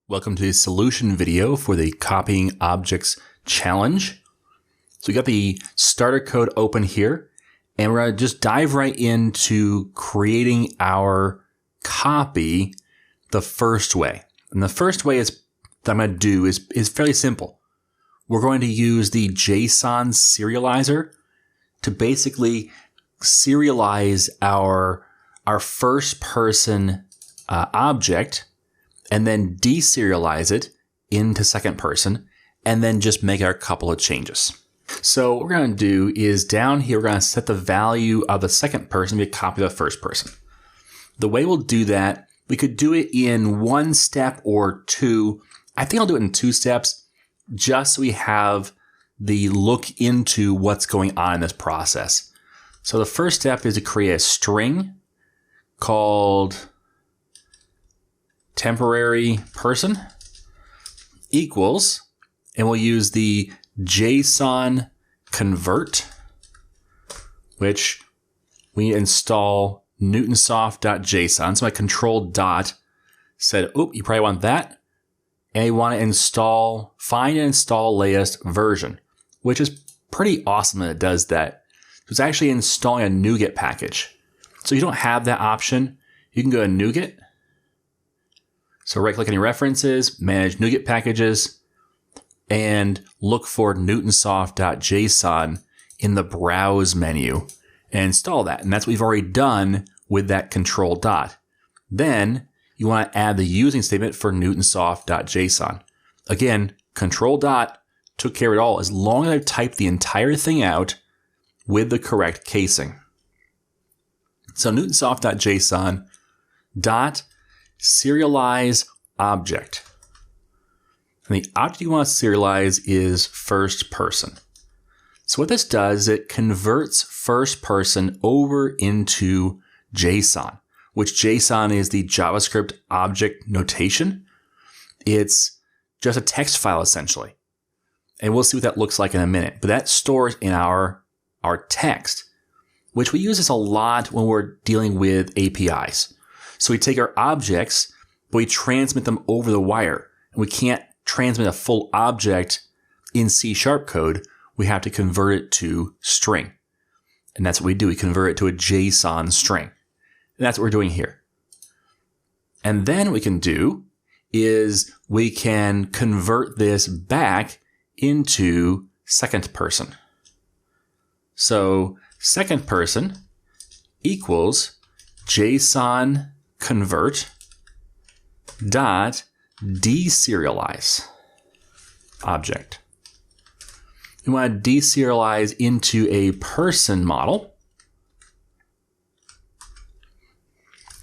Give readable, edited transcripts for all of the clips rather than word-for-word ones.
Welcome to the solution video for the Copying Objects Challenge. So we got the starter code open here, and we're going to just dive right into creating our copy the first way. And the first way that I'm going to do is fairly simple. We're going to use the JSON serializer to basically serialize our first person object, and then deserialize it into second person, and then just make our couple of changes. So what we're going to do is down here, we're going to set the value of the second person to be a copy of the first person. The way we'll do that, we could do it in one step or two. I think I'll do it in 2 steps, just so we have the look into what's going on in this process. So the first step is to create a string called temporary person equals, and we'll use the JSON convert, which we install newtonsoft.json. So my control dot said, oh, you probably want that. And you want to find and install latest version, which is pretty awesome that it does that. It's actually installing a NuGet package. So you don't have that option. You can go to NuGet. So right click any references, manage NuGet packages, and look for newtonsoft.json in the browse menu and install that. And that's what we've already done with that control dot. Then you want to add the using statement for newtonsoft.json. Again, control dot took care of it all as long as I've typed the entire thing out with the correct casing. So newtonsoft.json dot serialize object. And the object you want to serialize is first person. So what this does, it converts first person over into JSON, which JSON is the JavaScript object notation. It's just a text file essentially. And we'll see what that looks like in a minute. But that stores in our text, which we use this a lot when we're dealing with APIs. So we take our objects, but we transmit them over the wire. And we can't transmit a full object in C# code. We have to convert it to string. And that's what we do. We convert it to a JSON string. And that's what we're doing here. And then what we can do is we can convert this back into second person. So second person equals JSON convert dot deserialize object. We want to deserialize into a person model,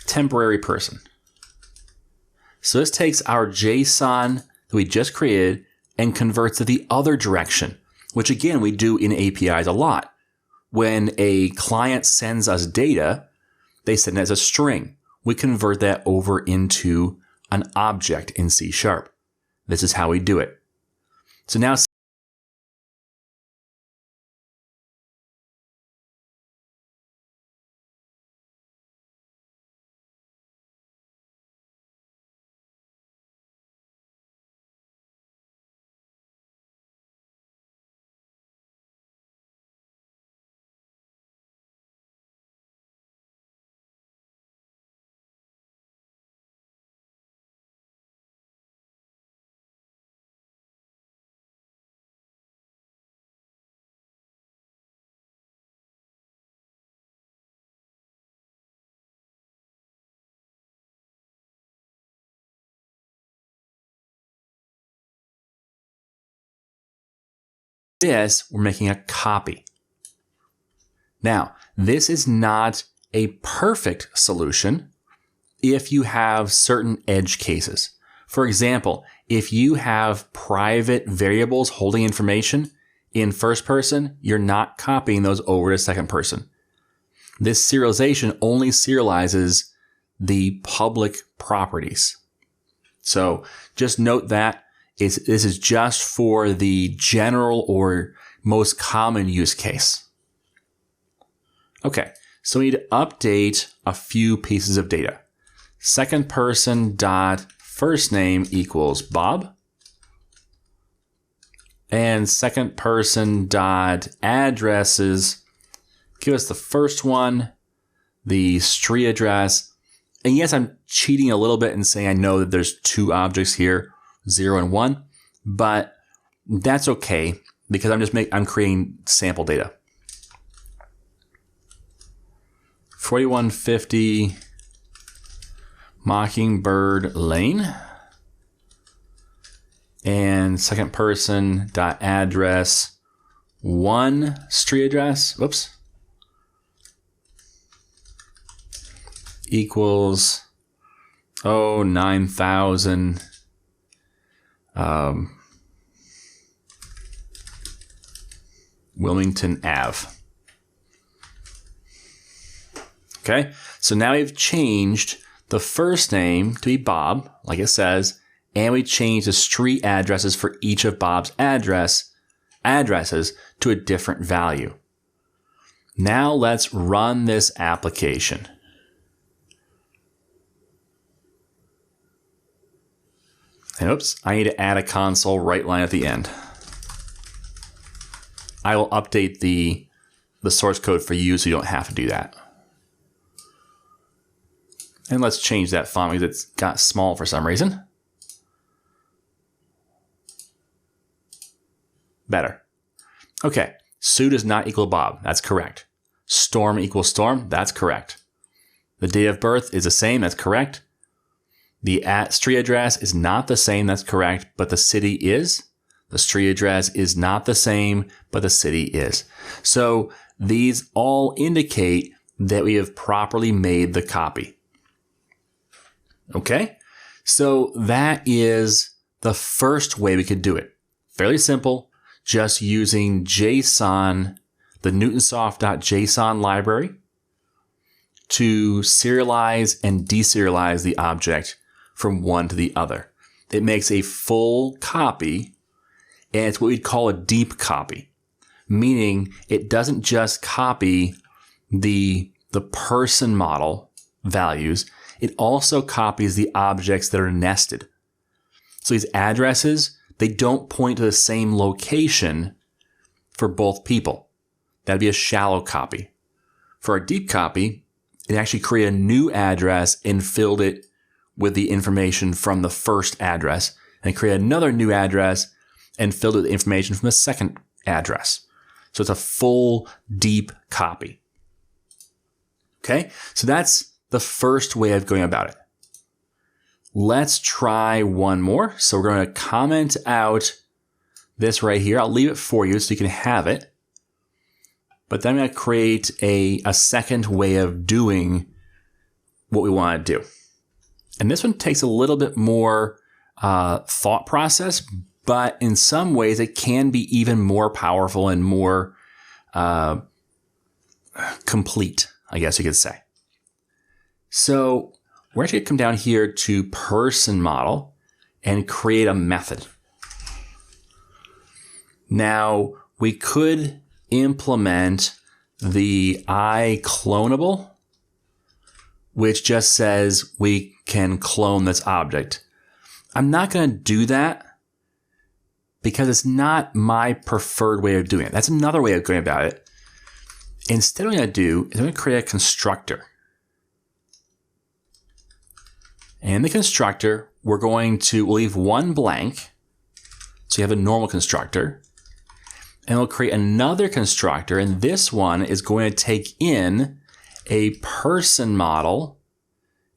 temporary person. So this takes our JSON that we just created and converts it the other direction, which again we do in APIs a lot. When a client sends us data, they send it as a string. We convert that over into an object in C#. This is how we do it. So now this, we're making a copy. Now, this is not a perfect solution if you have certain edge cases. For example, if you have private variables holding information in first person, you're not copying those over to second person. This serialization only serializes the public properties. So just note that this is just for the general or most common use case. Okay, so we need to update a few pieces of data. Second person dot first name equals Bob. And second person dot addresses, give us the first one, the street address. And yes, I'm cheating a little bit and saying I know that there's two objects here, 0 and 1, but that's okay because I'm creating sample data. 4150 Mockingbird Lane. And second person dot address, 1 street address, whoops, equals 9,000 Wilmington Ave. Okay, so now we've changed the first name to be Bob, like it says, and we changed the street addresses for each of Bob's addresses to a different value. Now let's run this application. And oops, I need to add a console write line at the end. I will update the source code for you so you don't have to do that. And let's change that font because it's got small for some reason. Better. Okay, Sue does not equal Bob. That's correct. Storm equals Storm. That's correct. The date of birth is the same. That's correct. The street address is not the same. That's correct. But the city is. The street address is not the same, but the city is. So these all indicate that we have properly made the copy. Okay, so that is the first way we could do it. Fairly simple, just using JSON, the Newtonsoft.json library, to serialize and deserialize the object from one to the other. It makes a full copy, and it's what we'd call a deep copy, meaning it doesn't just copy the person model values, it also copies the objects that are nested. So these addresses, they don't point to the same location for both people. That'd be a shallow copy. For a deep copy, it actually created a new address and filled it with the information from the first address, and created another new address and filled it with information from the second address. So it's a full deep copy. Okay, so that's the first way of going about it. Let's try one more. So we're going to comment out this right here. I'll leave it for you so you can have it. But then I'm going to create a second way of doing what we want to do. And this one takes a little bit more thought process, but in some ways it can be even more powerful and more complete, I guess you could say. So we're actually going to come down here to person model and create a method. Now we could implement the iClonable, which just says we can clone this object. I'm not going to do that because it's not my preferred way of doing it. That's another way of going about it. Instead, what I'm going to do is I'm going to create a constructor. And the constructor, we'll leave one blank. So you have a normal constructor. And we'll create another constructor. And this one is going to take in a person model.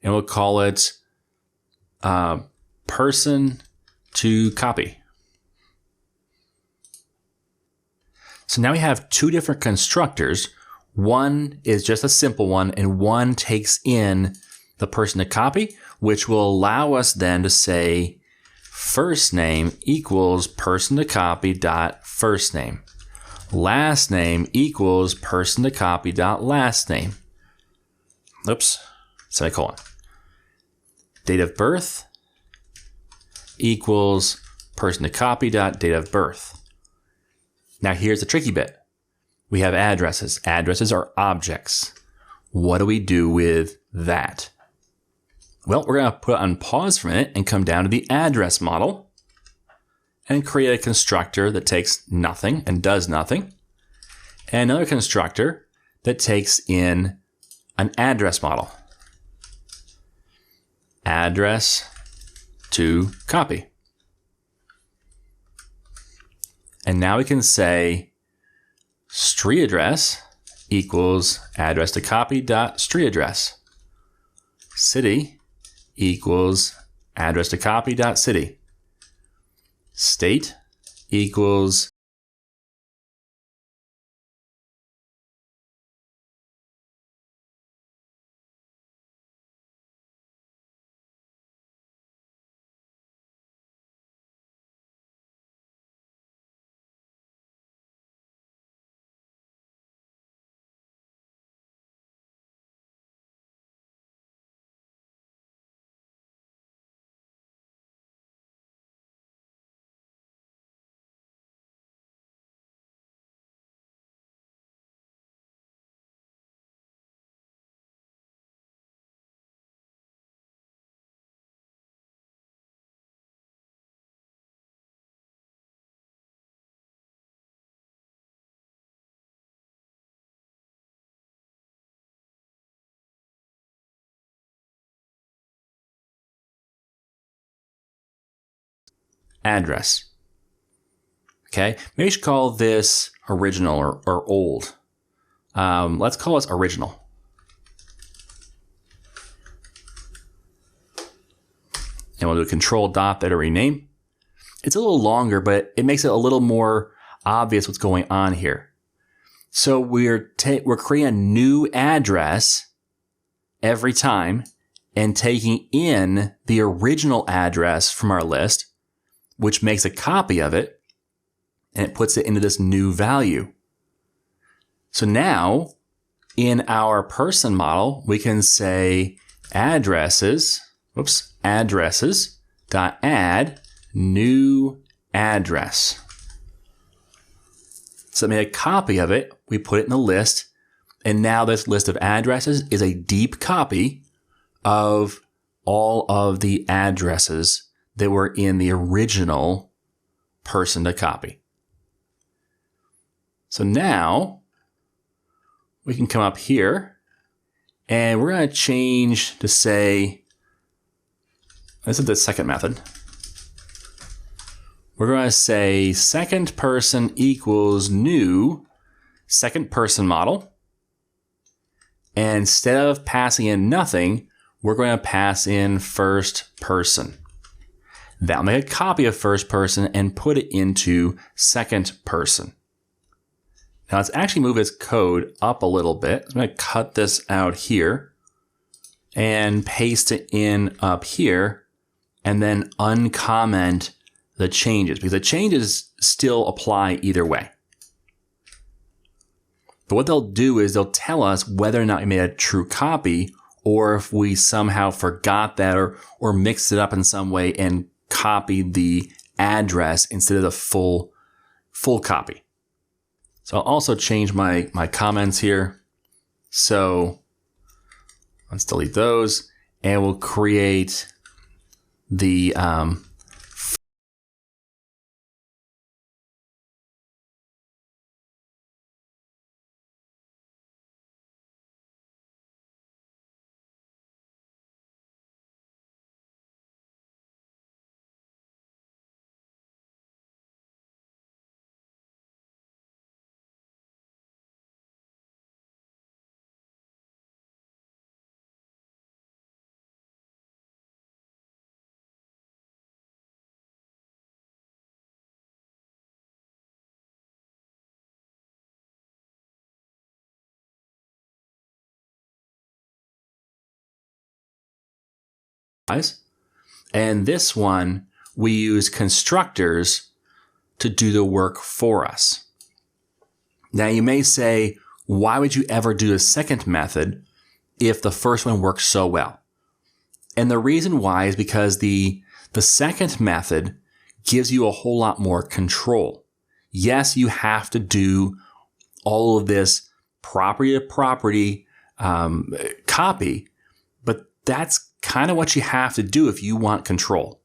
And we'll call it person to copy. So now we have two different constructors. One is just a simple one, and one takes in the person to copy, which will allow us then to say first name equals person to copy dot first name. Last name equals person to copy dot last name. Oops, semicolon. Date of birth equals person to copy dot date of birth. Now here's the tricky bit. We have addresses. Addresses are objects. What do we do with that? Well, we're going to put it on pause for a minute and come down to the address model and create a constructor that takes nothing and does nothing, and another constructor that takes in an address model. Address to copy. And now we can say street address equals address to copy dot street address. City equals address to copy dot city. State equals address. Okay, maybe we should call this original or old. Let's call this original. And we'll do a control dot there to rename. It's a little longer, but it makes it a little more obvious what's going on here. So we're creating a new address every time and taking in the original address from our list, which makes a copy of it, and it puts it into this new value. So now in our person model, we can say addresses dot add new address. So made a copy of it, we put it in the list, and now this list of addresses is a deep copy of all of the addresses that were in the original person to copy. So now we can come up here and we're going to change to say, this is the second method. We're going to say second person equals new second person model. And instead of passing in nothing, we're going to pass in first person. That'll make a copy of first person and put it into second person. Now let's actually move this code up a little bit. I'm going to cut this out here and paste it in up here and then uncomment the changes, because the changes still apply either way. But what they'll do is they'll tell us whether or not we made a true copy or if we somehow forgot that or mixed it up in some way and copied the address instead of the full copy. So I'll also change my comments here. So let's delete those and we'll create the and this one, we use constructors to do the work for us. Now you may say, why would you ever do a second method if the first one works so well? And the reason why is because the second method gives you a whole lot more control. Yes, you have to do all of this property to property copy, but that's kind of what you have to do if you want control.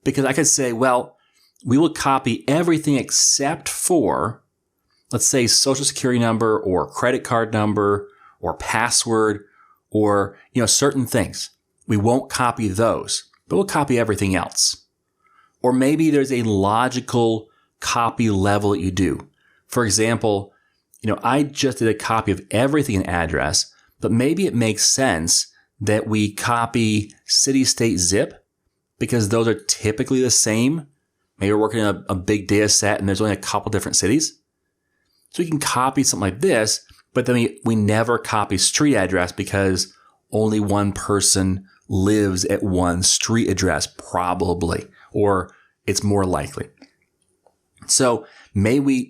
Because I could say, well, we will copy everything except for, let's say, social security number or credit card number or password or, certain things. We won't copy those, but we'll copy everything else. Or maybe there's a logical copy level that you do. For example, I just did a copy of everything in address, but maybe it makes sense that we copy city, state, zip because those are typically the same. Maybe we're working in a big data set and there's only a couple different cities. So we can copy something like this, but then we never copy street address because only one person lives at one street address, probably, or it's more likely. So maybe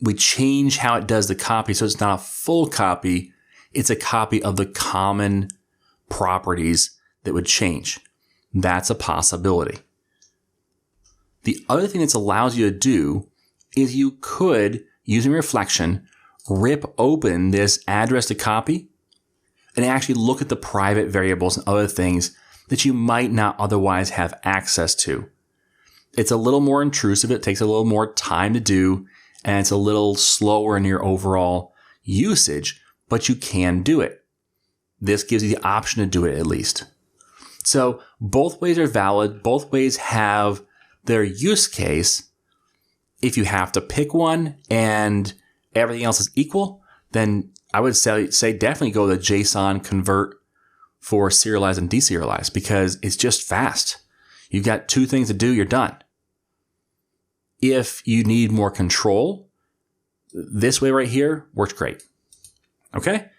we change how it does the copy so it's not a full copy. It's a copy of the common properties that would change. That's a possibility. The other thing this allows you to do is you could, using reflection, rip open this address to copy and actually look at the private variables and other things that you might not otherwise have access to. It's a little more intrusive. It takes a little more time to do, and it's a little slower in your overall usage, but you can do it. This gives you the option to do it at least. So both ways are valid. Both ways have their use case. If you have to pick one and everything else is equal, then I would say definitely go the JSON convert for serialize and deserialize because it's just fast. You've got two things to do, you're done. If you need more control, this way right here works great. Okay?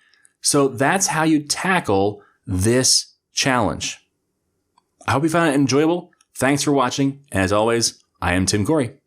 So that's how you tackle this challenge. I hope you found it enjoyable. Thanks for watching. And as always, I am Tim Corey.